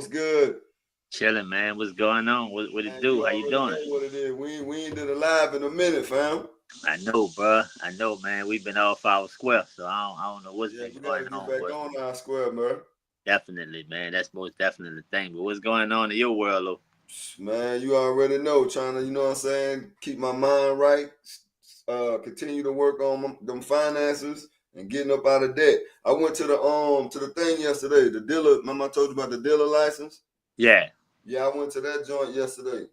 What's good? Chilling, man. What's going on? What it Man, you do? How you already doing? know what it is. We ain't did a live in a minute, fam. I know, bro. I know, man. We've been off our square, so I don't know what's Yeah, been we going gotta get on, back but on our square, man. definitely, man. That's most definitely the thing. But what's going on in your world, though? Man, you already know. Trying to, you know what I'm saying, keep my mind right. Continue to work on them finances and getting up out of debt. I went to the thing yesterday. The dealer. Remember I told you about the dealer license? Yeah. Yeah, I went to that joint yesterday.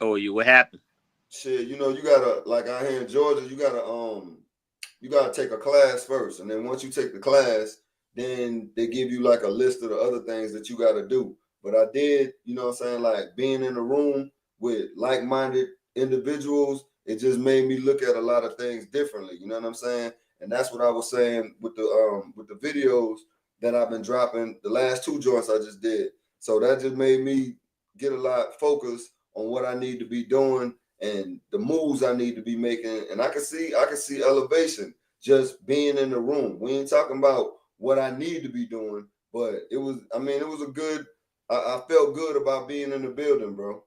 Oh, you what happened? Shit, you gotta like out here in Georgia, you gotta take a class first, and then once you take the class, then they give you like a list of the other things that you gotta do. But I did, you know what I'm saying, like being in a room with like-minded individuals, it just made me look at a lot of things differently. You know what I'm saying? And that's what I was saying with the videos that I've been dropping, the last two joints I just did. So that just made me get a lot focused on what I need to be doing and the moves I need to be making. And I can see elevation just being in the room. We ain't talking about what I need to be doing, but it was a good. I felt good about being in the building, bro.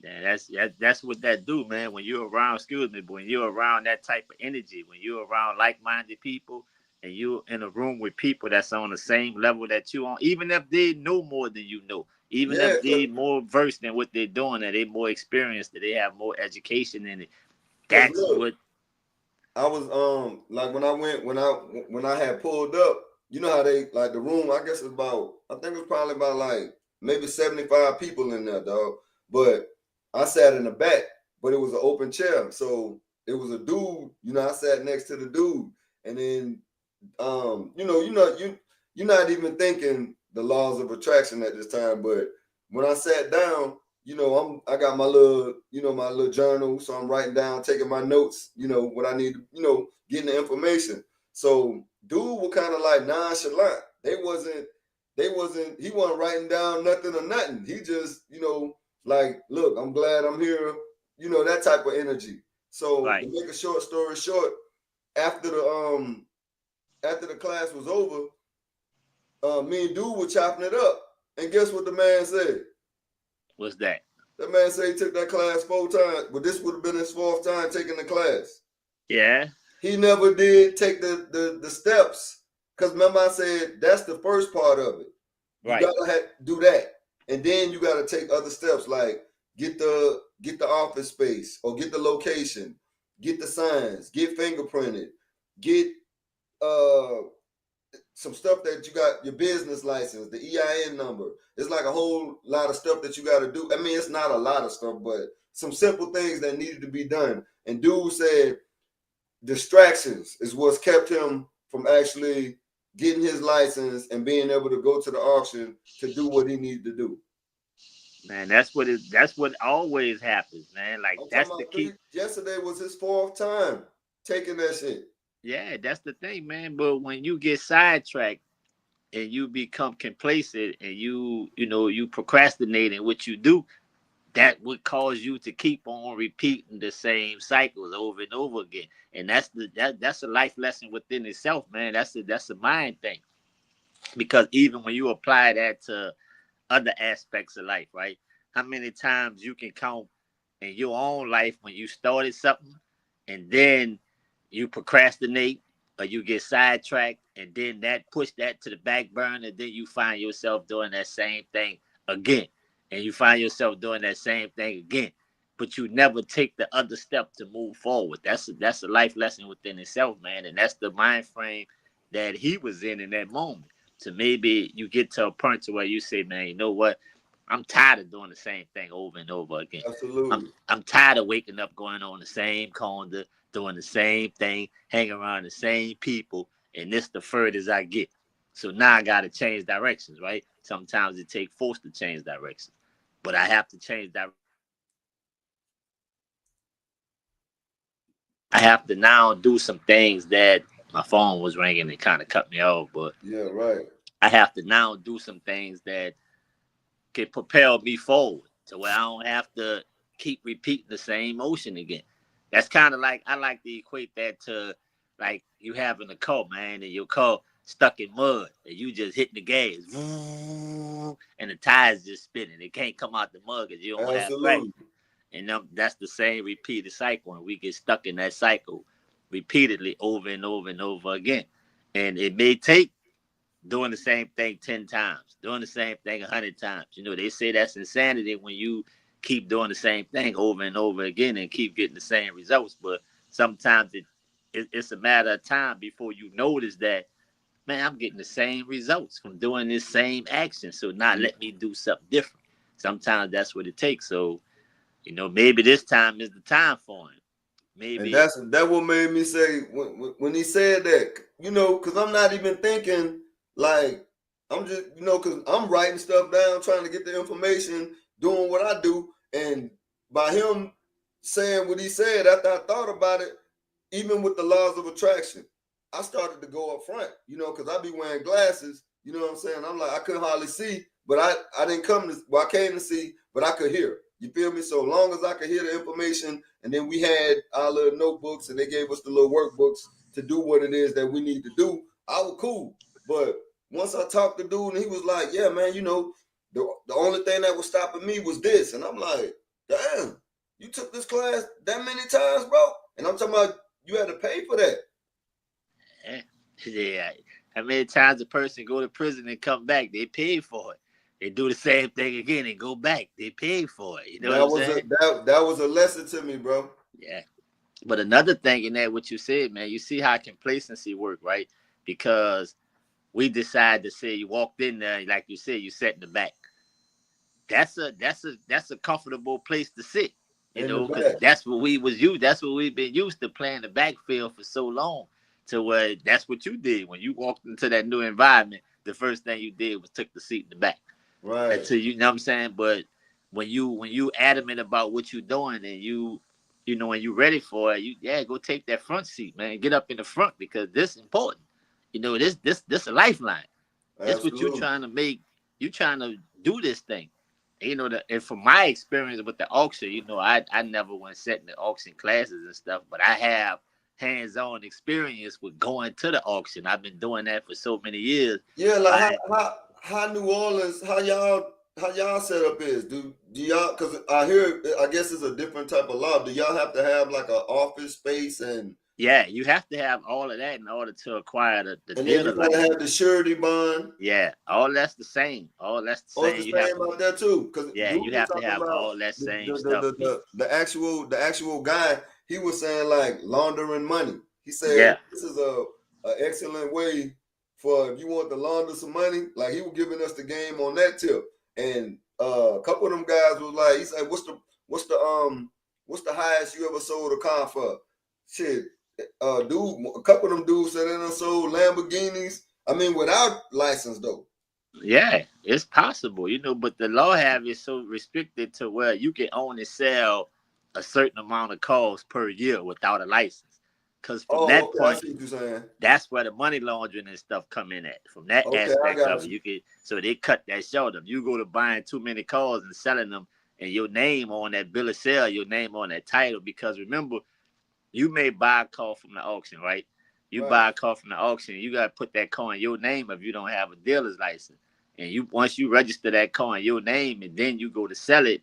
Yeah, that's what that do, man. When you're around, excuse me, but when you're around that type of energy, when you're around like-minded people, and you're in a room with people that's on the same level that you on, even if they know more than you know, even Yeah, if they more versed in what they're doing, and they more experienced, that they have more education in it. cause That's look, what. I was like when I had pulled up, you know how they like the room. I guess it's about I think it was probably about like maybe 75 people in there, dog. But I sat in the back, but it was an open chair, so it was a dude. I sat next to the dude, and then you're not even thinking the laws of attraction at this time. But when I sat down, I got my little journal, so I'm writing down, taking my notes, what I need to, getting the information. So dude was kind of like nonchalant. He wasn't writing down nothing or nothing. He just, like, look, I'm glad I'm here, that type of energy. So to Right. make a short story short, after the um after the class was over, me and dude were chopping it up. And guess what the man said? What's that? That man said he took that class 4 times, but this would have been his fourth time taking the class. Yeah. He never did take the steps. Because remember I said that's the first part of it. You Right. gotta do that. And then you gotta take other steps like get the office space or get the location, get the signs, get fingerprinted, get uh some stuff that you got your business license, the EIN number. It's like a whole lot of stuff that you got to do. I mean, it's not a lot of stuff, but some simple things that needed to be done. And dude said distractions is what's kept him from actually getting his license and being able to go to the auction to do what he needed to do. Man, that's what always happens, man. Like I'm talking that's the about key. yesterday was his fourth time taking that shit. Yeah, that's the thing, man. But when you get sidetracked and you become complacent and you procrastinate in what you do, that would cause you to keep on repeating the same cycles over and over again. And that's a life lesson within itself, man. That's a mind thing. Because even when you apply that to other aspects of life, right? How many times you can count in your own life when you started something and then you procrastinate or you get sidetracked and then that push that to the back burner, then you find yourself doing that same thing again. And you find yourself doing that same thing again. But you never take the other step to move forward. That's a life lesson within itself, man. And that's the mind frame that he was in that moment. So maybe you get to a point to where you say, man, you know what? I'm tired of doing the same thing over and over again. I'm Absolutely. I'm tired of waking up going on the same calendar, doing the same thing, hanging around the same people, and this the furthest I get. So now I gotta change directions, right? Sometimes it takes force to change directions. But I have to change that. I have to now do some things that my phone was ringing and kind of cut me off, but Yeah, right. I have to now do some things that can propel me forward to where I don't have to keep repeating the same motion again. That's kind of like I like to equate that to like you having a car, man, and your car. stuck in mud and you just hitting the gas, and the tires just spinning. It can't come out the mud because you don't have traction. Absolutely. And that's the same repeated cycle, and we get stuck in that cycle repeatedly over and over and over again. And it may take doing the same thing 10 times, doing the same thing 100 times. You know, they say that's insanity when you keep doing the same thing over and over again and keep getting the same results. But sometimes it's a matter of time before you notice that, man, I'm getting the same results from doing this same action. So now let me do something different. Sometimes that's what it takes. So, you know, maybe this time is the time for him. And Maybe. that what made me say when he said that, you know, because I'm not even thinking like I'm just, you know, because I'm writing stuff down, trying to get the information, doing what I do, and by him saying what he said, after I thought about it, even with the laws of attraction, I started to go up front, you know, because I be wearing glasses, you know what I'm saying? I'm like, I couldn't hardly see, but I didn't come to, well, I came to see, but I could hear. You feel me? So long as I could hear the information, and then we had our little notebooks, and they gave us the little workbooks to do what it is that we need to do, I was cool. But once I talked to dude, and he was like, yeah, man, you know, the only thing that was stopping me was this. And I'm like, damn, you took this class that many times, bro? And I'm talking about you had to pay for that. Yeah. How many times a person go to prison and come back? They pay for it. They do the same thing again and go back. They pay for it. You know what I'm saying? That was a lesson to me, bro. Yeah. But another thing in that, what you said, man, you see how complacency work, right? Because we decide to say you walked in there, like you said, you sat in the back. That's a comfortable place to sit, you In the know, because back. that's what we was used. That's what we've been used to, playing the backfield for so long. To where that's what you did when you walked into that new environment. The first thing you did was took the seat in the back. Right. Until you know what I'm saying. But when you adamant about what you're doing and you know when you're ready for it, go take that front seat, man. Get up in the front because this is important. You know this a lifeline. This what you Absolutely. trying to make. You trying to do this thing. You know, and from my experience with the auction, you know, I never went set in the auction classes and stuff, but I have hands-on experience with going to the auction. I've been doing that for so many years. Yeah, like Buying, how New Orleans, how y'all set up is? Do y'all, because I hear, I guess it's a different type of law. Do y'all have to have like an office space, yeah, you have to have all of that in order to acquire the and then you dealer gotta license. have the surety bond? Yeah, all that's the same. All that's the Or same. it's You the have same to, out there too? Because yeah, dude you was have to talking have about all that the same the, the, stuff. the, the, the actual guy, he was saying like laundering money. He said Yeah, this is a excellent way for if you want to launder some money. Like he was giving us the game on that tip. And a couple of them guys was like, he said, what's the highest you ever sold a car for? Shit, dude, a couple of them dudes said they done sold Lamborghinis. I mean, without license though. yeah, it's possible, you know, but the law have it so restricted to where you can only sell a certain amount of cars per year without a license. Because from Oh, that okay, I point, see what you're saying. that's where the money laundering and stuff come in at. From that Okay, I aspect of got it, you. you can so they cut that short. If you go to buying too many cars and selling them, and your name on that bill of sale, your name on that title, because remember, you may buy a car from the auction, right? You Right. buy a car from the auction, you gotta put that car in your name if you don't have a dealer's license. And you once you register that car in your name, and then you go to sell it,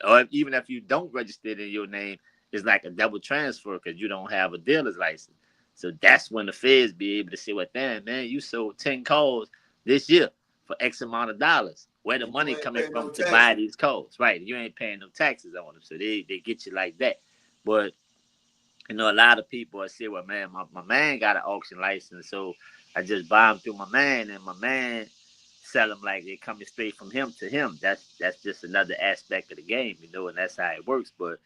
or even if you don't register it in your name, it's like a double transfer because you don't have a dealer's license. So that's when the feds be able to say, well, damn, man, you sold 10 cars this year for X amount of dollars. Where the And you money ain't coming paying no from to buy taxes. these cars, right? You ain't paying no taxes on them. So they get you like that. But you know, a lot of people say, well, man, my man got an auction license, so I just buy them through my man, and my man sell them like they coming straight from him to him. That's just another aspect of the game, you know, and that's how it works. But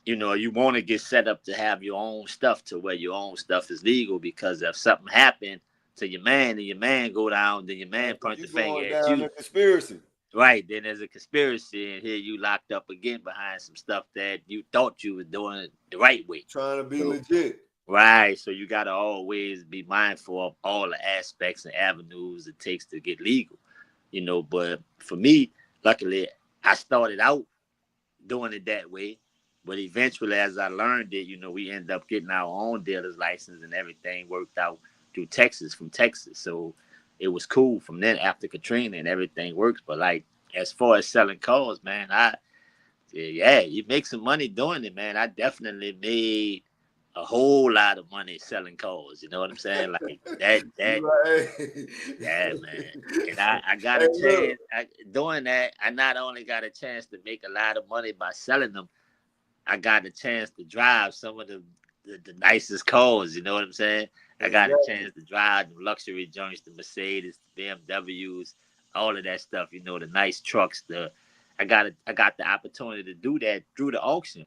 you know, you want to get set up to have your own stuff to where your own stuff is legal, because if something happened to your man and your man go down, then your man Right, point because the you finger going at down you. a conspiracy. Right, then there's a conspiracy, and here you locked up again behind some stuff that you thought you were doing the right way. Trying to be So legit. right. So you gotta always be mindful of all the aspects and avenues it takes to get legal. You know, but for me, luckily I started out doing it that way. But eventually as I learned it, you know, we end up getting our own dealer's license and everything worked out through Texas from Texas. So it was cool from then after Katrina and everything works. But like as far as selling cars, man, yeah, you make some money doing it, man. I definitely made a whole lot of money selling cars. You know what I'm saying? Like that, Right. yeah, man. And I got Hey, a look. chance doing that. I not only got a chance to make a lot of money by selling them, I got a chance to drive some of the nicest cars. You know what I'm saying? I got a Exactly. chance to drive the luxury joints, the Mercedes, the BMWs, all of that stuff. You know, the nice trucks. I got the opportunity to do that through the auction.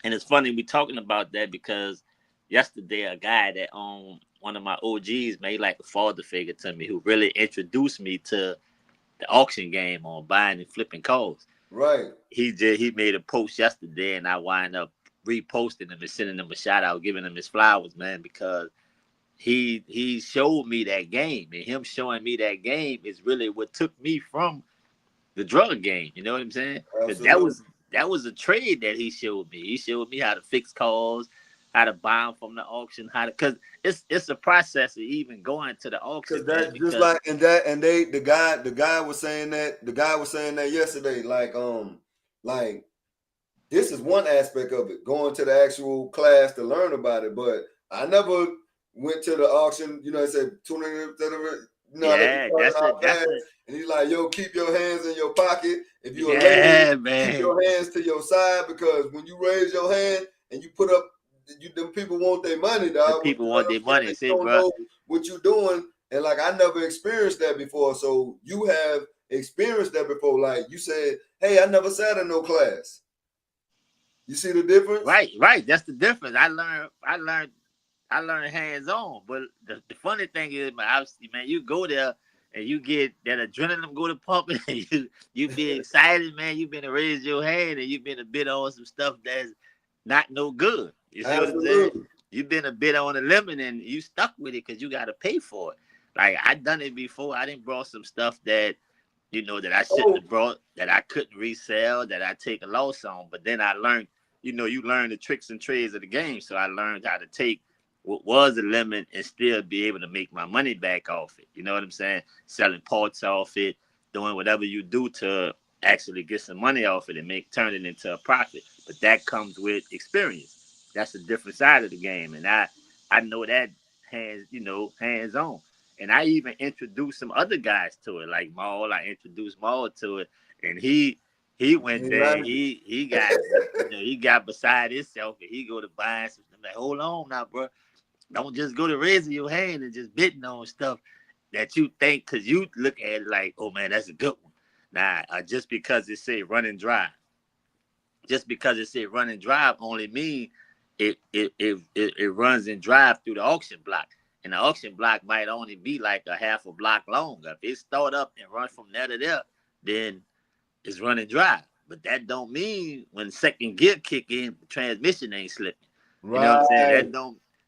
And it's funny we talking about that because yesterday a guy that owned one of my OGs made like a father figure to me who really introduced me to the auction game on buying and flipping cars. Right. He made a post yesterday and I wind up reposting him and sending him a shout out, giving him his flowers, man, because he showed me that game, and him showing me that game is really what took me from the drug game. You know what I'm saying? Because Absolutely. that was a trade that he showed me. He showed me how to fix cars, how to buy them from the auction, how to because it's a process of even going to the Cause auction, man. that just Because like and they the guy was saying that yesterday like this is one aspect of it, going to the actual class to learn about it. But I never went to the auction, you know, I said, tune in, you know, how they be yeah, talking all that's fast. a And he's like, yo, keep your hands in your pocket. If you're a lady, yeah, keep man. your hands to your side because when you raise your hand and you put up, them people want their money, The dog. people You know want what I'm their saying? money. They Say, don't bro, know what you're doing. And like, I never experienced that before. So you have experienced that before. Like you said, hey, I never sat in no class. You see the difference? right. That's the difference. I learned hands on. But the funny thing is, man, obviously, man, you go there and you get that adrenaline go to pumping, and you be excited, man. You been to raise your hand and you been a bit on some stuff that's not no good. You see what I'm saying? Absolutely. You been a bit on the lemon and you stuck with it because you got to pay for it. Like I done it before. I didn't brought some stuff that that I shouldn't Oh, have brought, that I couldn't resell, that I take a loss on. But then I learned, you learn the tricks and trades of the game. So I learned how to take what was a lemon and still be able to make my money back off it. You know what I'm saying? Selling parts off it, doing whatever you do to actually get some money off it and turn it into a profit. But that comes with experience. That's a different side of the game. And I know that hands on. And I even introduced some other guys to it, like Maul. I introduced Maul to it, and he went he there. liked it. He got he got beside himself, and he go to buying some. I'm like, hold on now, bro. Don't just go to raising your hand and just bidding on stuff that you think, because you look at it like, oh man, that's a good one. Nah, just because it say run and drive, just because it say run and drive only mean it runs and drive through the auction block. And the auction block might only be like a half a block long. If it start up and run from there to there, then it's run and drive. But that don't mean when second gear kick in, the transmission ain't slipping. You know what I'm saying? Right.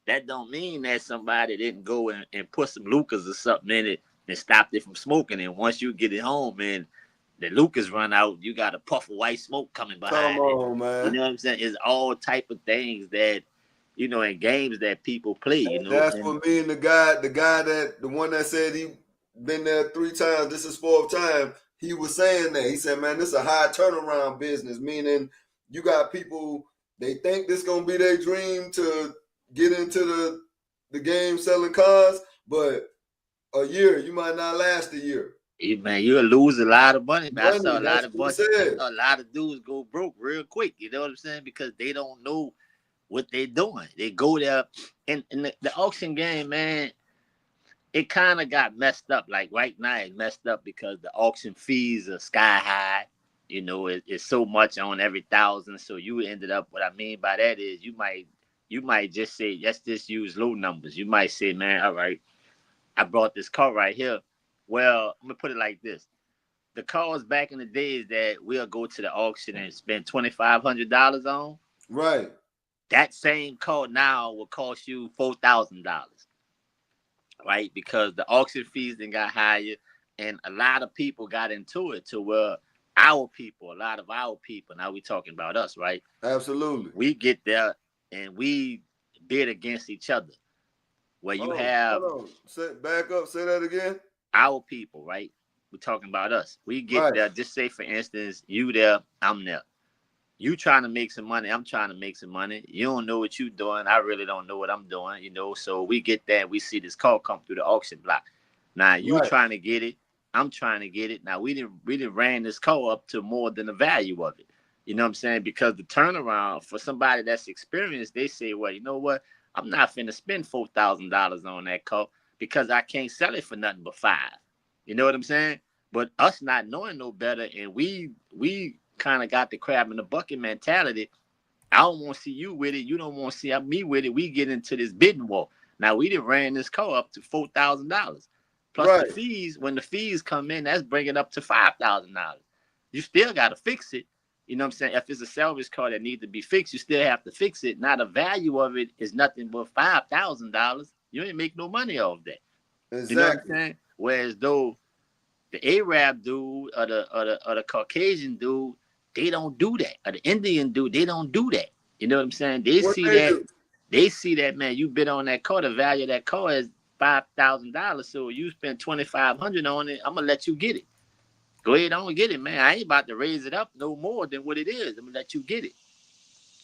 That don't mean that somebody didn't go and put some Lucas or something in it and stopped it from smoking. And once you get it home and the Lucas run out, you got a puff of white smoke coming Come behind it. on, You man. know what I'm saying? It's all type of things that in games that people play. That's And what me and the one that said he been there 3 times, this is fourth time, he was saying that. He said, man, this is a high turnaround business, meaning you got people, they think this gonna be their dream to get into the game selling cars, but a year, you might not last a year. man, you'll lose a lot of money. Man, Money, that's what he I said. saw a lot of dudes go broke real quick. You know what I'm saying? Because they don't know what they're doing. They go there, and the auction game, man, it kind of got messed up. Like right now, it's messed up because the auction fees are sky high. It's so much on every thousand. So you ended up. What I mean by that is you might just say, let's just use low numbers. You might say, man, all right, I brought this car right here. Well, I'm gonna put it like this: the cars back in the days that we'll go to the auction and spend $2,500 on, Right. that same car now will cost you $4,000, right? Because the auction fees then got higher, and a lot of people got into it to where a lot of our people, now we talking about us, right? Absolutely. We get there and we bid against each other. where you Oh, have hold on. Back up. Say that again. our people, right? We're talking about us. We get Right. there. Just say, for instance, you there, I'm there. You trying to make some money, I'm trying to make some money. You don't know what you doing. I really don't know what I'm doing, So we get there and we see this car come through the auction block. Now you Right. trying to get it, I'm trying to get it. Now we didn't ran this car up to more than the value of it. You know what I'm saying? Because the turnaround for somebody that's experienced, they say, well, you know what? I'm not finna spend $4,000 on that car because I can't sell it for nothing but five. You know what I'm saying? But us not knowing no better, and we kind of got the crab in the bucket mentality. I don't want to see you with it. You don't want to see me with it. We get into this bidding war. Now we done ran this car up to $4,000 plus the Right. fees. When the fees come in, that's bringing up to $5,000. You still got to fix it. You know what I'm saying? If it's a salvage car that needs to be fixed, you still have to fix it. Now the value of it is nothing but $5,000. You ain't make no money off that. You know what I'm Exactly. saying? Whereas though the Arab dude or the Caucasian dude, they don't do that. Or the Indian dude, they don't do that. You know what I'm saying? They What see they that, do? man, you bid on that car, the value of that car is $5,000. So you spend $2,500 on it, I'm gonna let you get it. Go ahead on and get it, man. I ain't about to raise it up no more than what it is. I'm gonna let you get it.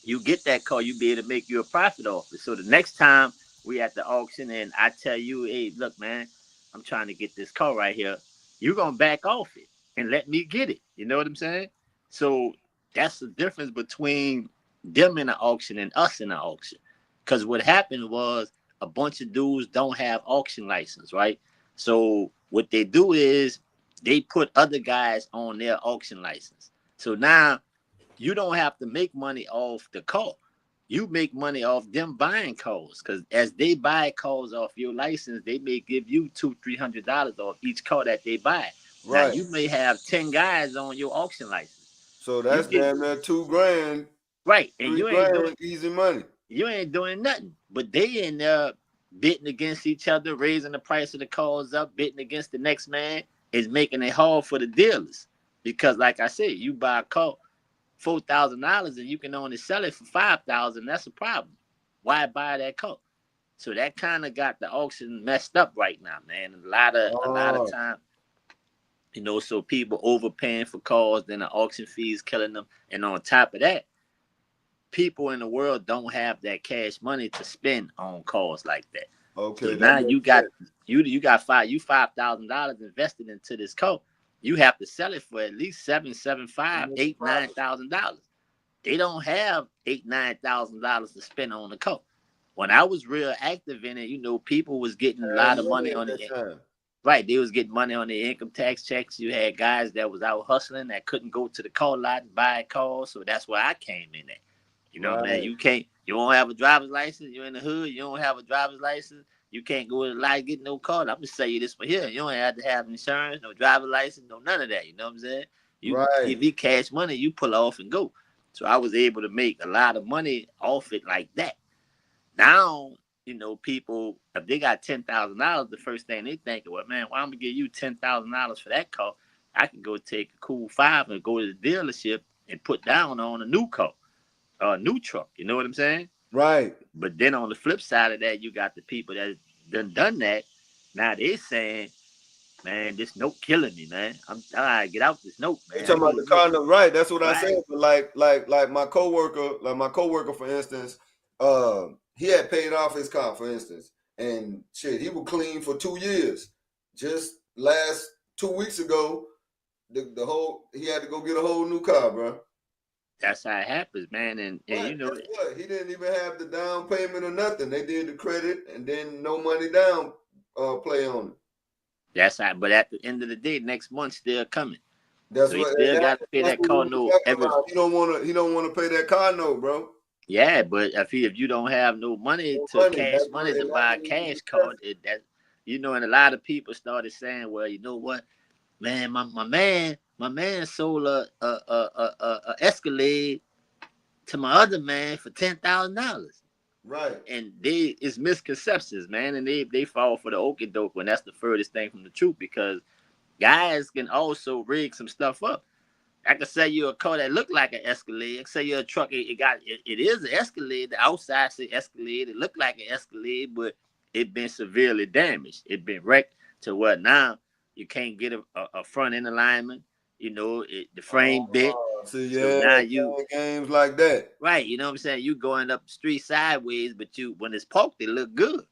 You get that car, you be able to make you a profit off it. So the next time we at the auction and I tell you, hey, look, man, I'm trying to get this car right here, you're gonna back off it and let me get it. You know what I'm saying? So that's the difference between them in the auction and us in the auction. Because what happened was a bunch of dudes don't have auction license, right? So what they do is they put other guys on their auction license. So now you don't have to make money off the car. You make money off them buying cars, because as they buy cars off your license, they may give you $200-$300 off each car that they buy. Now Right. you may have 10 guys on your auction license. So You that's get damn near 2 grand, right, and three grand, easy money. you ain't doing nothing. But they in there bidding against each other, raising the price of the cars up, bidding against the next man, is making it hard for the dealers. Because like I said, you buy a car $4,000 and you can only sell it for $5,000, that's a problem. Why buy that car? So that kind of got the auction messed up right now, man. A lot of Oh, time, so people overpaying for cars, then the auction fees killing them, and on top of that, people in the world don't have that cash money to spend on cars like that. So okay, that now makes sense. you got $5,000 invested into this car. You have to sell it for at least seven You five, make a eight, nine profit. thousand dollars. They don't have $8,000-$9,000 to spend on the car. When I was real active in it, people was getting a Have lot of money money at on that it. time. Right, they was getting money on their income tax checks. You had guys that was out hustling that couldn't go to the car lot and buy cars, so that's where I came in at. Man, Right. you don't have a driver's license. You're in the hood. You don't have a driver's license. You can't go to the lot get no car. I'm gonna say you this for here. You don't have to have insurance, no driver's license, no none of that. You know what I'm saying? You Right. give me cash money, you pull off and go. So I was able to make a lot of money off it like that. Now, people, if they got $10,000, the first thing they think, well, man, why I'm gonna give you $10,000 for that car? I can go take a cool five and go to the dealership and put down on a new car, a new truck. You know what I'm saying? Right. But then on the flip side of that, you got the people that done that. Now they saying, man, this note killing me, man. I gotta get out this note, You man. I talking about the need this. car note, right? That's what I said. Right. But like my coworker, for instance, he had paid off his car, for instance, and shit, he was clean for 2 years. Just last 2 weeks ago, the whole he had to go get a whole new car, bro. That's how it happens, man. And Right. Guess what? He didn't even have the down payment or nothing. They did the credit and then no money down play on it. that's how. But at the end of the day, next month still coming. That's So he what still got to pay that's that what we car were note talking every. about. He don't wanna pay that car note, bro. Yeah, but if you don't have no money No to money. cash money to buy a cash card, and a lot of people started saying, well, you know what, man, my man sold a Escalade to my other man for $10,000. Right. And it's misconceptions, man, and they fall for the okie doke when that's the furthest thing from the truth, because guys can also rig some stuff up. I could sell you a car that look like an Escalade. I could sell you a truck. It is an Escalade. The outside say Escalade. It look like an Escalade, but it been severely damaged. It been wrecked to where now you can't get a front end alignment. You know, the frame bit. See, So yeah, now you playing games like that. right, you know what I'm saying? You going up the street sideways, but you when it's parked, it look good.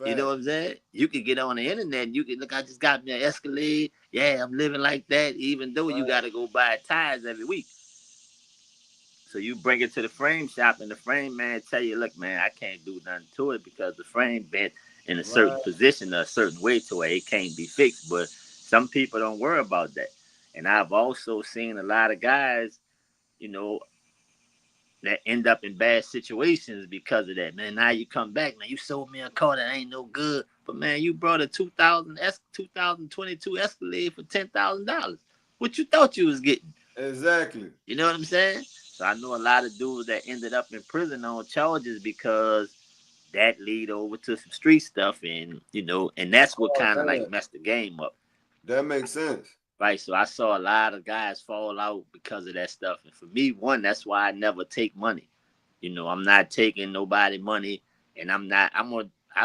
You know Fact. what I'm saying? You can get on the internet and you can look, I just got me an Escalade. Yeah, I'm living like that, even though you Right. gotta go buy tires every week. So you bring it to the frame shop and the frame man tell you, look, man, I can't do nothing to it because the frame bent in a certain Right. position or a certain way to where it can't be fixed. But some people don't worry about that. And I've also seen a lot of guys, you know, that end up in bad situations because of that. Man, now you come back, man, you sold me a car that ain't no good. But man, you brought a 2022 Escalade for $10,000. What you thought you was getting? Exactly. You know what I'm saying? So I know a lot of dudes that ended up in prison on charges because that lead over to some street stuff, and and that's what Oh, kind of like damn. messed the game up. That makes sense. Right. So I saw a lot of guys fall out because of that stuff. And for me, one, that's why I never take money. I'm not taking nobody money, and I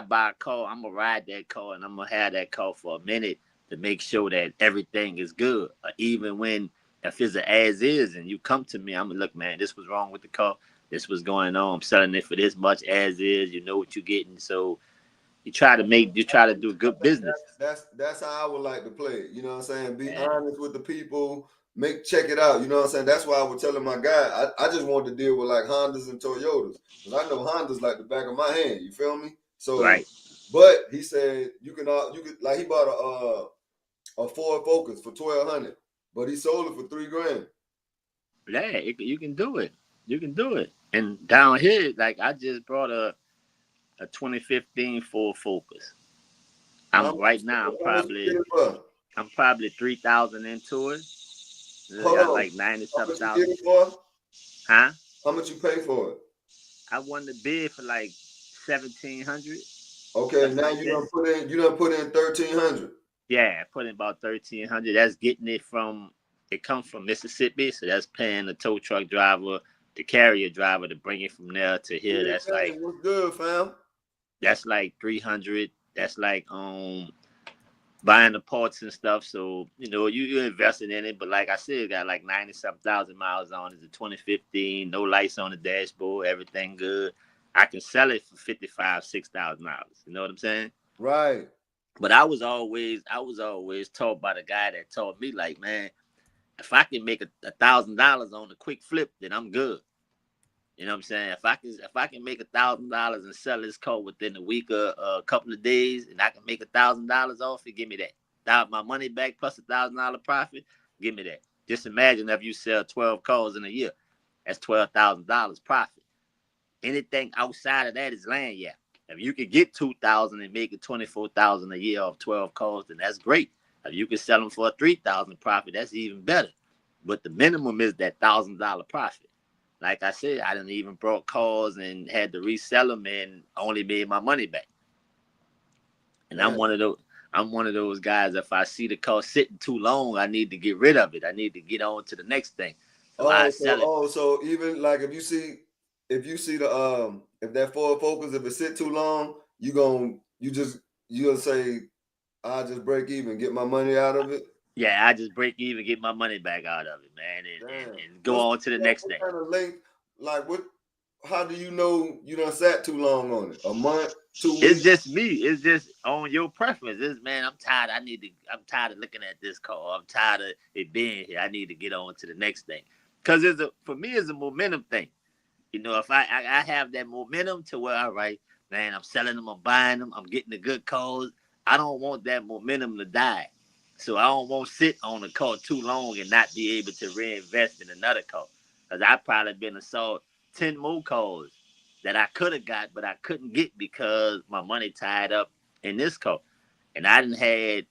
buy a car, I'm gonna ride that car and I'm gonna have that car for a minute to make sure that everything is good. Even when if it's a as is and you come to me, I'm gonna look, man, this was wrong with the car. This was going on. I'm selling it for this much as is. You know what you're getting. So you try to do good business. That's how I would like to play it. You know what I'm saying? Be Yeah. honest with the people. Check it out. You know what I'm saying? That's why I was telling my guy. I just wanted to deal with like Hondas and Toyotas because I know Hondas like the back of my hand. You feel me? So, Right. but he said you could like he bought a Ford Focus for 1,200, but he sold it for $3,000. Yeah, you can do it. You can do it. And down here, like I just brought a 2015 Ford Focus. How I'm much, right now. I'm how much you probably get it for? I'm probably 3,000 into it. I Hold got on. like 90 How something much you get thousand. it for? Huh? How much you pay for it? I won the bid for like 1,700, Okay, something now like that. you done put in 1,300. Yeah, I put in about 1,300. That's getting it from. It comes from Mississippi, so that's paying the tow truck driver, the carrier driver to bring it from there to here. Yeah, hey, what's good, fam? That's like 300. That's like buying the parts and stuff. So you invested in it, but like I said, it got like 90-something thousand miles on it. It's a 2015, no lights on the dashboard, everything good. I can sell it for $55,000-$60,000. You know what I'm saying? Right. But I was always taught by the guy that taught me, like, man, if I can make $1,000 on a quick flip, then I'm good. You know what I'm saying? If I can make $1,000 and sell this car within a week or a couple of days, and I can make $1,000 off it, give me that. My money back plus $1,000 profit, give me that. Just imagine if you sell 12 cars in a year, that's $12,000 profit. Anything outside of that is land, yeah. If you could get 2,000 and make it 24,000 a year off 12 cars, then that's great. If you can sell them for a 3,000 profit, that's even better. But the minimum is that $1,000 profit. Like I said, I didn't even brought cars and had to resell them and only made my money back. And I'm Man. one of those. I'm one of those guys. If I see the car sitting too long, I need to get rid of it. I need to get on to the next thing. So I sell it. So even like if you see the if that Ford Focus, if it sit too long, you gonna say I'll just break even, get my money out of it. Yeah, I just break even, get my money back out of it, man, Damn. and go on to the next What thing. kind of length? Like what? How do you know you done sat too long on it? A month, 2 weeks? It's just me. It's just on your preference. It's, man, I'm tired. I'm tired of looking at this car. I'm tired of it being here. I need to get on to the next thing. Cause for me, it's a momentum thing. If I have that momentum to where, all right, man, I'm selling them, I'm buying them, I'm getting the good calls. I don't want that momentum to die. So I don't want to sit on a car too long and not be able to reinvest in another car. Because I probably been sold 10 more cars that I could have got, but I couldn't get because my money tied up in this car. And I didn't have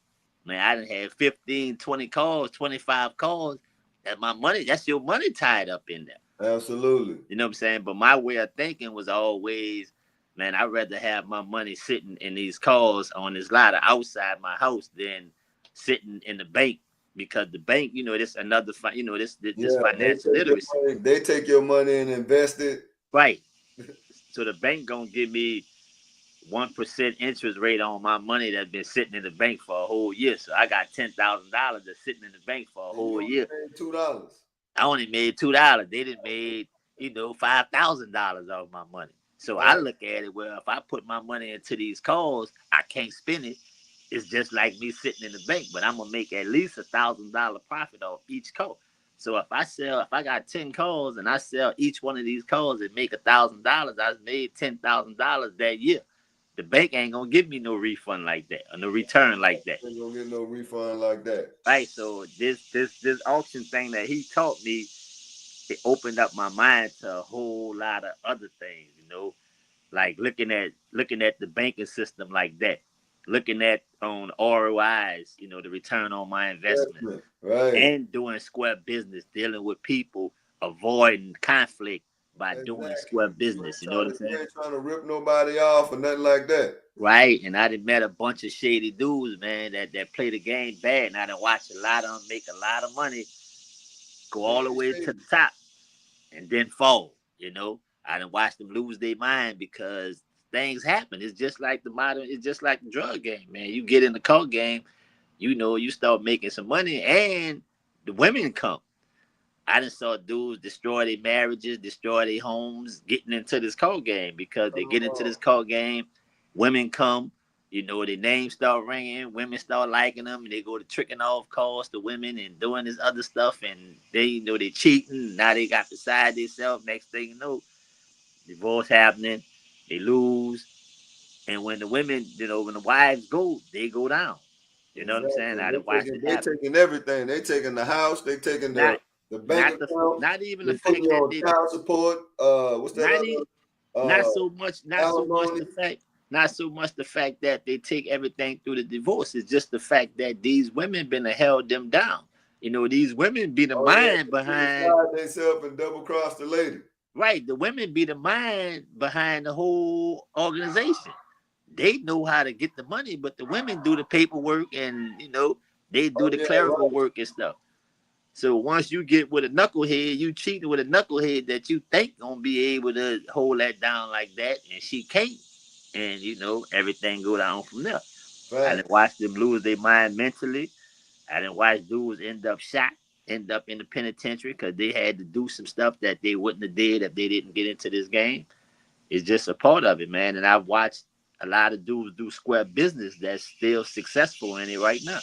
15, 20 cars, 25 cars. That's your money tied up in there. Absolutely. You know what I'm saying? But my way of thinking was always, man, I'd rather have my money sitting in these cars on this ladder outside my house than sitting in the bank, because the bank, this another, this Yeah, financial literacy, they take your money and invest it. right? So the bank gonna give me 1% interest rate on my money that's been sitting in the bank for a whole year. So I got $10,000 that's sitting in the bank for a And you whole only year. paid $2. I only made $2. They didn't made, $5,000 off my money. So I Right. look at it, well, if I put my money into these calls, I can't spend it. It's just like me sitting in the bank, but I'm gonna make at least $1,000 profit off each call. So if I got 10 calls and I sell each one of these calls and make $1,000, I made $10,000 that year. The bank ain't gonna give me no refund like that or no return like that. Ain't gonna get no refund like that. Right. So this auction thing that he taught me, it opened up my mind to a whole lot of other things, like looking at the banking system like that, looking at on ROIs, the return on my investment, Definitely. Right. and doing square business, dealing with people, avoiding conflict by doing Exactly. square business. You know what I'm You saying? ain't trying to rip nobody off or nothing like that. Right. And I done met a bunch of shady dudes, man, that play the game bad. And I done watched a lot of them make a lot of money, go all the way to the top, and then fall. I done watched them lose their mind because things happen. It's just like the drug game, man. You get in the coke game, you start making some money, and the women come. I done saw dudes destroy their marriages, destroy their homes, getting into this coke game because they get into this coke game. Women come, their names start ringing, women start liking them, and they go to tricking off calls to women and doing this other stuff, and they cheating. Now they got beside themselves. Next thing you know, divorce happening, they lose, and when the women, when the wives go, they go down. You know what I'm saying? Exactly. I done watched it They happen. taking everything. They taking the house. They taking Not, the bank not the, account. not even They the putting fact you that on they, child support. What's that not even, other? not so much Alimony. the fact that they take everything through the divorce. It's just the fact that these women been held them down. These women be the Oh yeah, mind they behind. slide themselves and double cross the lady. Right, the women be the mind behind the whole organization. They know how to get the money, but the women do the paperwork and they do Oh the yeah, clerical right. work and stuff. So once you get with a knucklehead, you cheating with a knucklehead that you think gonna be able to hold that down like that, and she can't. And everything go down from there. I didn't Facts. watch them lose their mind mentally. I didn't watch dudes end up shot, end up in the penitentiary because they had to do some stuff that they wouldn't have did if they didn't get into this game. It's just a part of it, man. And I've watched a lot of dudes do square business that's still successful in it right now.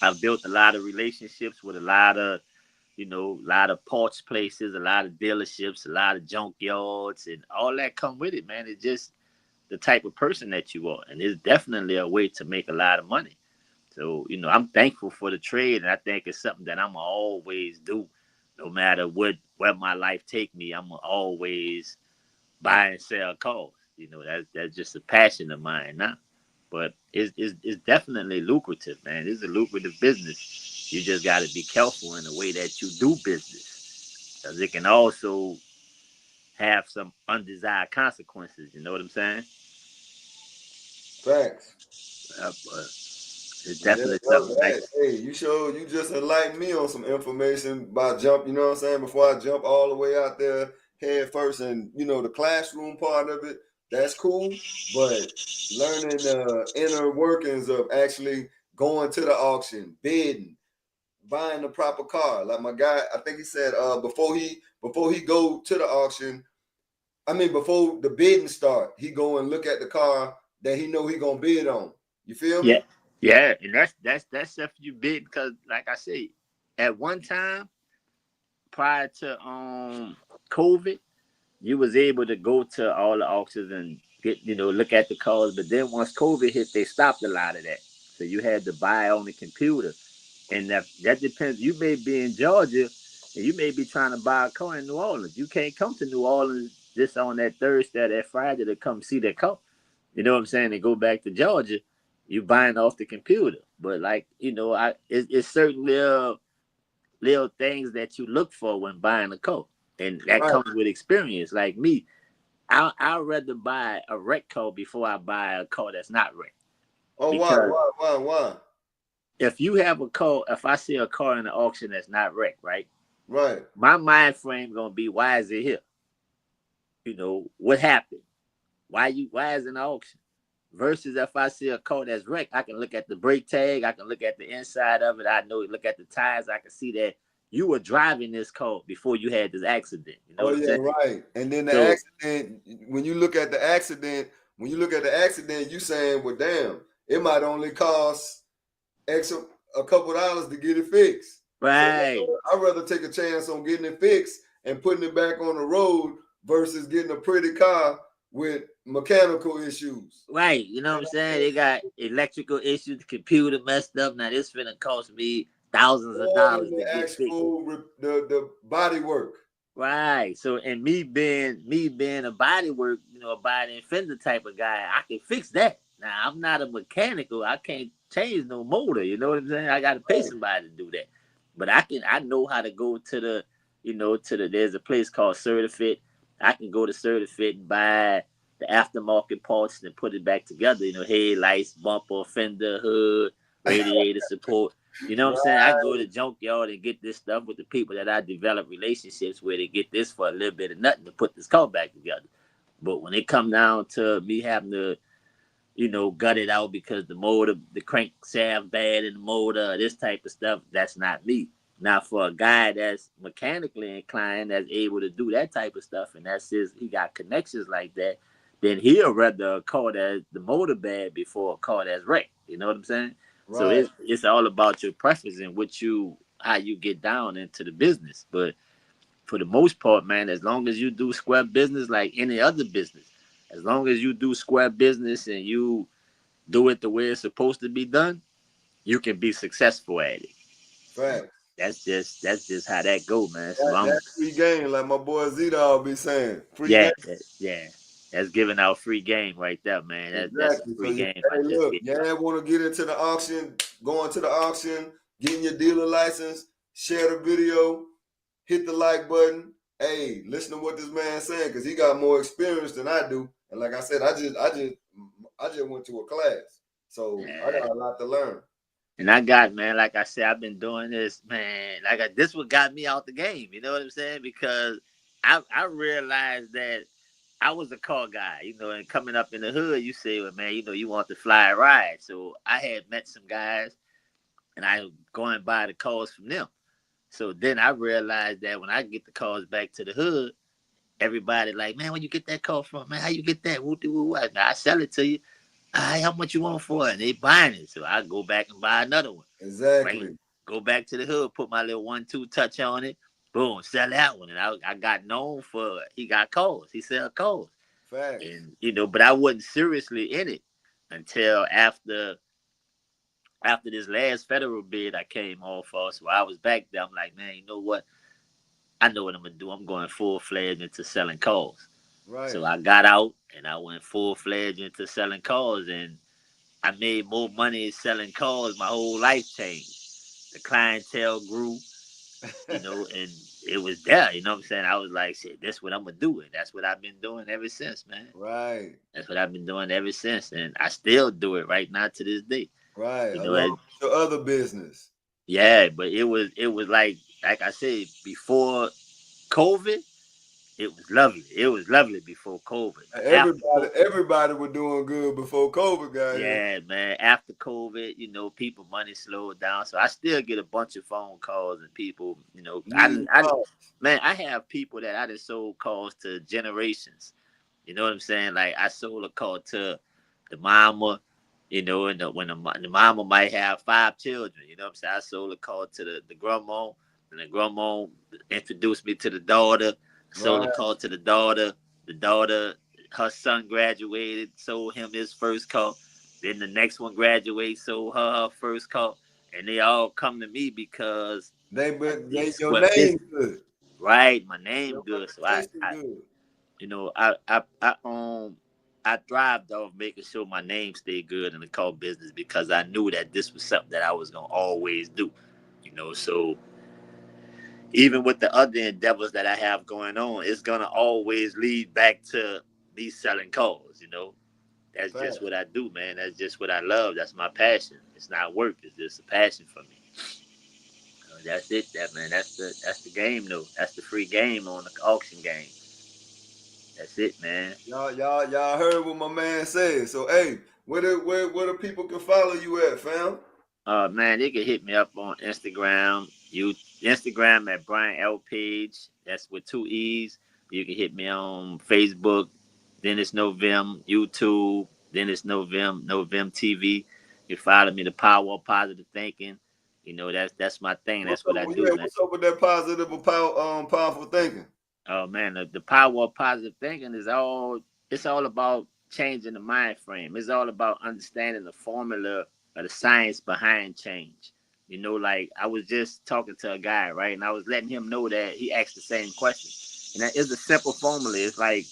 I've built a lot of relationships with a lot of parts places, a lot of dealerships, a lot of junkyards, and all that come with it, man. It's just the type of person that you are, and it's definitely a way to make a lot of money. So, I'm thankful for the trade, and I think it's something that I'm gonna always do, no matter where my life take me. I'm gonna always buy and sell cars. That's just a passion of mine now. But it's definitely lucrative, man. It's a lucrative business. You just got to be careful in the way that you do business, because it can also have some undesired consequences. You know what I'm saying? Facts. But it's Yeah, definitely no, something like hey, you just enlightened me on some information by jump, you know what I'm saying? Before I jump all the way out there head first, and the classroom part of it, that's cool. But learning the inner workings of actually going to the auction, bidding, buying the proper car. Like my guy, I think he said before he go to the auction, I mean before the bidding start, he go and look at the car that he know he gonna bid on. You feel yeah, me? yeah, and that's stuff you bid because, like I say, at one time prior to COVID, you was able to go to all the auctions and get look at the cars. But then once COVID hit, they stopped a lot of that. So you had to buy on the computer, and that depends. You may be in Georgia, and you may be trying to buy a car in New Orleans. You can't come to New Orleans just on that Thursday or that Friday to come see that car. You know what I'm saying? And go back to Georgia, you buying off the computer. But like it's certain little things that you look for when buying a car, and that Right. comes with experience. Like me, I'd rather buy a wreck car before I buy a car that's not wrecked. Oh, why, Because why, why, why? if I see a car in the auction that's not wrecked, right, Right. my mind frame gonna be, why is it here? What happened? Why is it an auction? Versus if I see a car that's wrecked, I can look at the brake tag, I can look at the inside of it, I know, look at the tires, I can see that you were driving this car before you had this accident. You know Oh what I'm yeah, saying? right. And then the So accident, when you look at the accident, you saying, well, damn, it might only cost a couple dollars to get it fixed. So right, I'd rather take a chance on getting it fixed and putting it back on the road versus getting a pretty car with mechanical issues. right. You know what I'm saying? They got electrical issues, the computer messed up. Now this finna cost me thousands of More than dollars to the get fixed. actual the body work. Right. So, and me being a body work, a body and fender type of guy, I can fix that. Now, I'm not a mechanical. I can't change no motor. You know what I'm saying? I got to pay Right. somebody to do that. But I know how to go to there's a place called Certifit. I can go to Certifit and buy the aftermarket parts and put it back together. Headlights, bumper, fender, hood, radiator support. You know what I'm saying? I go to junkyard and get this stuff with the people that I develop relationships with and get this for a little bit of nothing to put this car back together. But when it come down to me having to, gut it out because the crank shaft bad in the motor, this type of stuff, that's not me. Now for a guy that's mechanically inclined, that's able to do that type of stuff, and he got connections like that, then he'll rather a car that's the motor bad before a car that's wrecked. You know what I'm saying? So Right. it's all about your preference and how you get down into the business. But for the most part, man, as long as you do square business like any other business, as long as you do square business and you do it the way it's supposed to be done, you can be successful at it. Fact. That's just how that go, man. So I'm That's free game, like my boy Z-Dog be saying. Free yeah, game. yeah. That's giving out free game right there, man. That's Exactly. So free you game I hey just look, gave you out. ain't want to get into the auction, going to the auction, getting your dealer license, share the video, hit the like button. Hey, listen to what this man's saying because he got more experience than I do. And like I said, I just went to a class. So I Yeah. got a lot to learn. And I got, man, like I said, I've been doing this, man. This what got me out the game. You know what I'm saying? Because I realized that I was a car guy, and coming up in the hood, you say, well, man, you want to fly ride. So I had met some guys and I going buy the cars from them. So then I realized that when I get the cars back to the hood, everybody like, man, where you get that car from, man? How you get that? What? Now I sell it to you. How much you want for it? And they buying it. So I go back and buy another one. Right? Exactly. Go back to the hood, put my little 1-2 touch on it. Boom, sell that one. And I got known for he got cars. He sell cars. Facts. And but I wasn't seriously in it until after this last federal bid I came off for. So I was back there. I'm like, man, you know what? I know what I'm gonna do. I'm going full fledged into selling cars. Right. So I got out and I went full fledged into selling cars, and I made more money selling cars. My whole life changed. The clientele grew, and it was there. You know what I'm saying? I was like, shit, that's what I'm gonna do. And that's what I've been doing ever since, man. Right. That's what I've been doing ever since, and I still do it right now to this day. Right. You know, Along with your other business. yeah, but it was like I said before COVID, it was lovely. It was lovely before COVID. But after COVID, Everybody was doing good before COVID got here. yeah, man. After COVID, people money slowed down. So I still get a bunch of phone calls and people, Need man, I have people that I just sold calls to generations. You know what I'm saying? Like I sold a call to the mama, and the mama might have 5 children. You know what I'm saying? I sold a call to the grandma, and the grandma introduced me to the daughter. Sold a right. call to the daughter. The daughter, her son graduated, sold him his first car. Then the next one graduated, sold her first car. And they all come to me because I did They your square name business. good. Right, my name Your good. So reputation good. you know, I I I um I thrived off making sure my name stayed good in the car business because I knew that this was something that I was gonna always do. So even with the other endeavors that I have going on, it's gonna always lead back to me selling cars. That's Fact. just what I do, man. That's just what I love. That's my passion. It's not work. It's just a passion for me. That's it. That's the game, though. That's the free game on the auction game. That's it, man. Y'all heard what my man said. So hey, where the people can follow you at, fam? Man, they can hit me up on Instagram. Instagram at Brian L Page. That's with two E's. You can hit me on Facebook. Then it's Novem YouTube. Then it's Novem TV. You follow me. The Power of Positive Thinking. You know that's my thing. What's That's what up I with do, yeah, man. what's up with that positive or powerful thinking? Oh man, the power of positive thinking is all. It's all about changing the mind frame. It's all about understanding the formula or the science behind change. You know, like I was just talking to a guy, right, and I was letting him know that he asked the same question, and that is a simple formula. It's like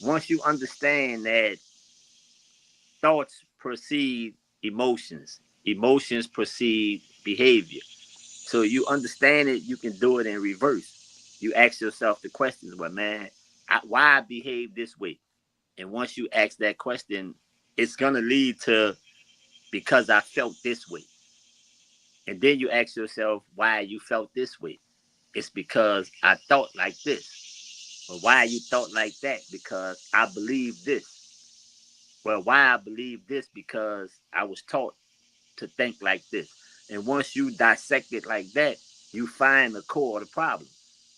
once you understand that thoughts precede emotions, emotions precede behavior. So you understand it, you can do it in reverse. You ask yourself the questions, but man, why I behave this way? And once you ask that question, it's gonna lead to because I felt this way. And then you ask yourself why you felt this way. It's because I thought like this. Well, why you thought like that? Because I believe this. Well, why I believe this? Because I was taught to think like this. And once you dissect it like that, you find the core of the problem.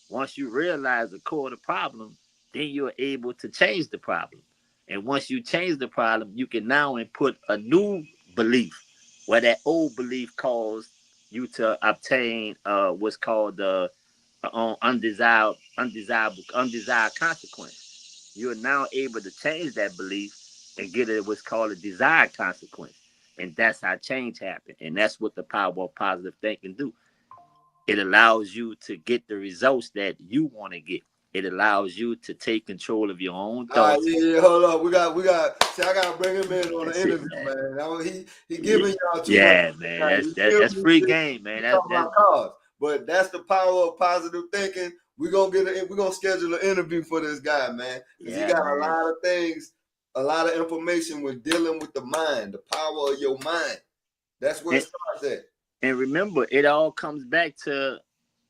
Once you realize the core of the problem, then you're able to change the problem. And once you change the problem, you can now input a new belief where that old belief caused you to obtain what's called the undesirable consequence. You are now able to change that belief and get it what's called a desired consequence. And that's how change happens. And that's what the power of positive thinking do. It allows you to get the results that you want to get. It allows you to take control of your own thoughts. Yeah, hold up. We got. See, I gotta bring him in on the That's it, interview, man. man. Now, he Yeah, giving y'all too much. yeah, man. Now, That's you that, feel that's me? free We game, man. talking about cars, but that's the power of positive thinking. We're gonna schedule an interview for this guy, man, because he yeah, got a man. lot of things, a lot of information with dealing with the mind, the power of your mind. That's where it And, starts at. and remember, it all comes back to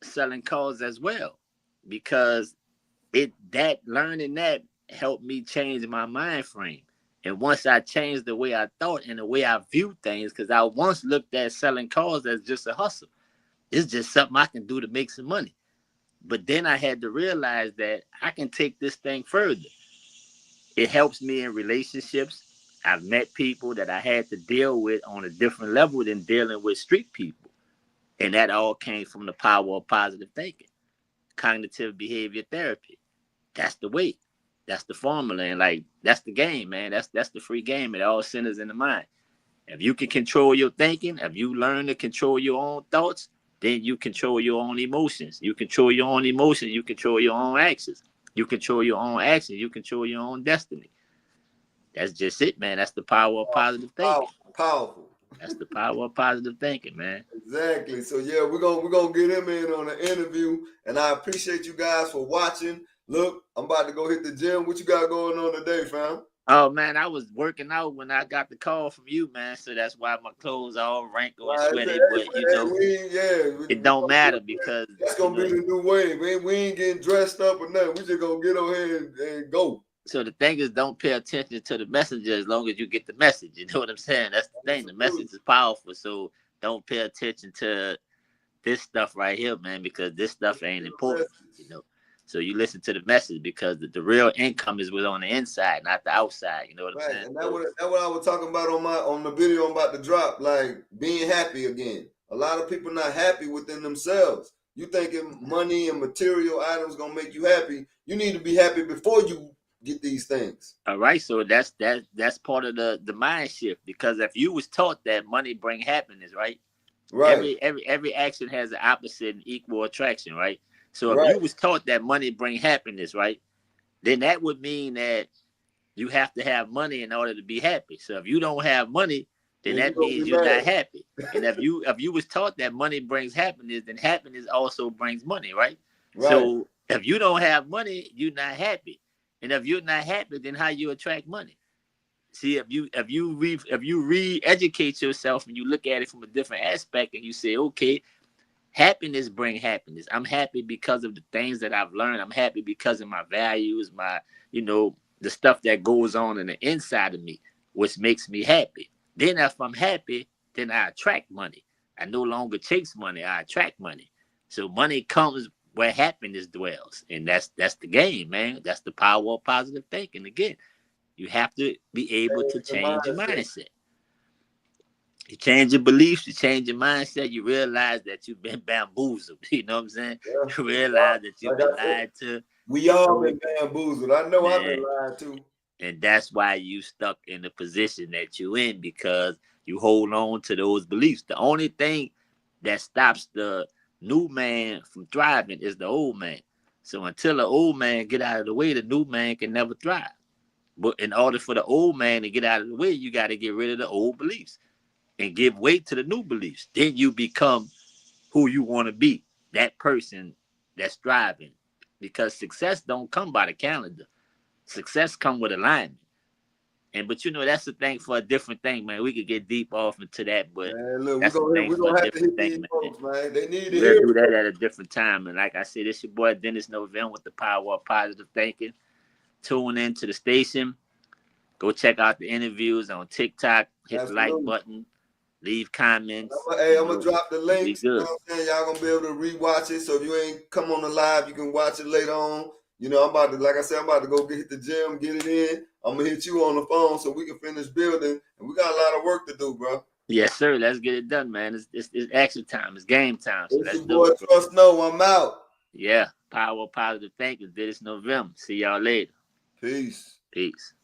selling cars as well, because learning that helped me change my mind frame. And once I changed the way I thought and the way I view things, because I once looked at selling cars as just a hustle. It's just something I can do to make some money. But then I had to realize that I can take this thing further. It helps me in relationships. I've met people that I had to deal with on a different level than dealing with street people. And that all came from the power of positive thinking, cognitive behavior therapy. That's the way. That's the formula. And like that's the game, man. That's the free game. It all centers in the mind. If you can control your thinking, if you learn to control your own thoughts, then you control your own emotions. You control your own emotions, you control your own actions. You control your own actions, you control your own destiny. That's just it, man. That's the power of positive thinking. Powerful, powerful. That's the power of positive thinking, man. Exactly. So yeah, we're gonna get him in on the interview, and I appreciate you guys for watching. Look, I'm about to go hit the gym. What you got going on today, fam? Oh man, I was working out when I got the call from you, man. So that's why my clothes all wrinkled and Right, sweaty. hey, But you man, know, we it don't gonna matter because that's you gonna be know. the new way. We ain't getting dressed up or nothing. We just gonna get on here and go. So the thing is, don't pay attention to the messenger as long as you get the message. You know what I'm saying? That's the thing. The Absolutely. message is powerful. So don't pay attention to this stuff right here, man, because this stuff ain't important. You know. So you listen to the message because the real income is what's on the inside, not the outside. You know what I'm Right, saying? and So, that what I was talking about on the video I'm about to drop, like being happy again. A lot of people not happy within themselves. You thinking money and material items gonna make you happy? You need to be happy before you get these things. all right. So that's part of the mind shift because if you was taught that money bring happiness, right? Right, Every action has an opposite and equal attraction, right? So if right. you was taught that money bring happiness, right, then that would mean that you have to have money in order to be happy. So if you don't have money, then Then you that gonna means be you're not mad. happy. And if you was taught that money brings happiness, then happiness also brings money, right? Right. So if you don't have money, you're not happy. And if you're not happy, then how you attract money? See, if you re-educate yourself and you look at it from a different aspect and you say, okay, Happiness bring happiness. I'm happy because of the things that I've learned. I'm happy because of my values, my, the stuff that goes on in the inside of me, which makes me happy. Then if I'm happy, then I attract money. I no longer chase money, I attract money. So money comes where happiness dwells. And that's the game, man. That's the power of positive thinking. Again, you have to be able to The change your mindset. mindset. You change your beliefs, you change your mindset, you realize that you've been bamboozled. You know what I'm saying? Yeah. You realize that you've Like been I said, lied to. we all So, been bamboozled. I know I've been man, lied to. and that's why you stuck in the position that you in, because you hold on to those beliefs. The only thing that stops the new man from thriving is the old man. So until the old man get out of the way, the new man can never thrive. But in order for the old man to get out of the way, you got to get rid of the old beliefs and give weight to the new beliefs. Then you become who you want to be, that person that's striving. Because success don't come by the calendar. Success come with alignment. And but that's the thing for a different thing, man. We could get deep off into that, but Man, look, that's the thing we're for a gonna have to different hit thing, these man. folks, man. They need to We'll hear do that it. at a different time. And like I said, it's your boy Dennis November with the power of positive thinking. Tune in to the station. Go check out the interviews on TikTok. Hit the like Absolutely. button. Leave comments. I'm gonna drop the We links. You know good. what I'm saying? Y'all gonna be able to rewatch it. So if you ain't come on the live, you can watch it later on. I'm about to, like I said, I'm about to go hit the gym, get it in. I'm gonna hit you on the phone so we can finish building. And we got a lot of work to do, bro. Yes, sir. Let's get it done, man. It's action time. It's game time. So It's let's your do boy it, bro. Trust No. I'm out. Yeah. Power of positive thinking. This November. See y'all later. Peace. Peace.